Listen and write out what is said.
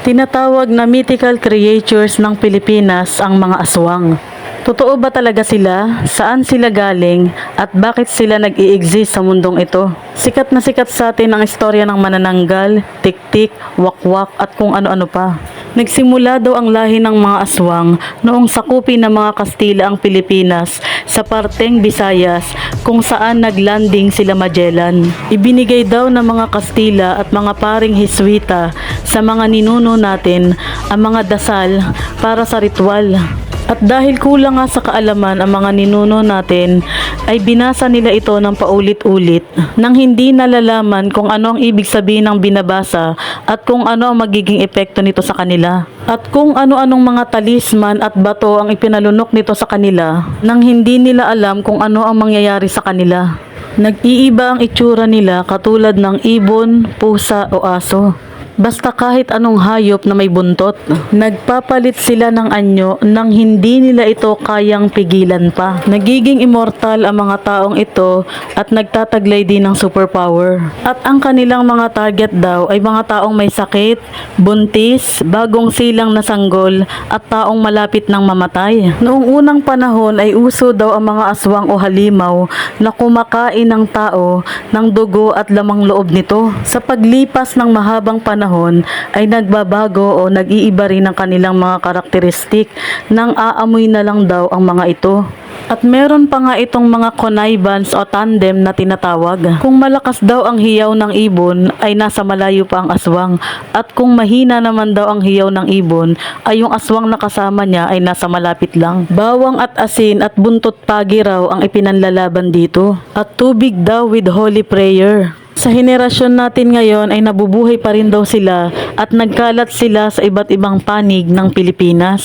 Tinatawag na mythical creatures ng Pilipinas ang mga aswang. Totoo ba talaga sila? Saan sila galing? At bakit sila nag-i-exist sa mundong ito? Sikat na sikat sa atin ang istorya ng manananggal, tiktik, wakwak at kung ano-ano pa. Nagsimula daw ang lahi ng mga aswang noong sakupin ng mga Kastila ang Pilipinas sa parteng Visayas kung saan naglanding sila Magellan. Ibinigay daw ng mga Kastila at mga paring Hiswita sa mga ninuno natin ang mga dasal para sa ritual. At dahil kulang nga sa kaalaman ang mga ninuno natin, ay binasa nila ito ng paulit-ulit nang hindi nalalaman kung ano ang ibig sabihin ng binabasa at kung ano ang magiging epekto nito sa kanila. At kung ano-anong mga talisman at bato ang ipinalunok nito sa kanila nang hindi nila alam kung ano ang mangyayari sa kanila. Nag-iiba ang itsura nila katulad ng ibon, pusa o aso. Basta kahit anong hayop na may buntot, nagpapalit sila ng anyo nang hindi nila ito kayang pigilan pa. Nagiging immortal ang mga taong ito at nagtataglay din ng superpower. At ang kanilang mga target daw ay mga taong may sakit, buntis, bagong silang na sanggol at taong malapit ng mamatay. Noong unang panahon ay uso daw ang mga aswang o halimaw na kumakain ng tao ng dugo at lamang loob nito. Sa paglipas ng mahabang panahon ay nagbabago o nag-iiba rin ang kanilang mga karakteristik nang aamoy na lang daw ang mga ito. At meron pa nga itong mga connivance o tandem na tinatawag. Kung malakas daw ang hiyaw ng ibon ay nasa malayo pa ang aswang. At kung mahina naman daw ang hiyaw ng ibon ay yung aswang na kasama niya ay nasa malapit lang. Bawang at asin at buntot pagi raw ang ipinanlalaban dito. At tubig daw with holy prayer. Sa henerasyon natin ngayon ay nabubuhay pa rin daw sila at nagkalat sila sa iba't ibang panig ng Pilipinas.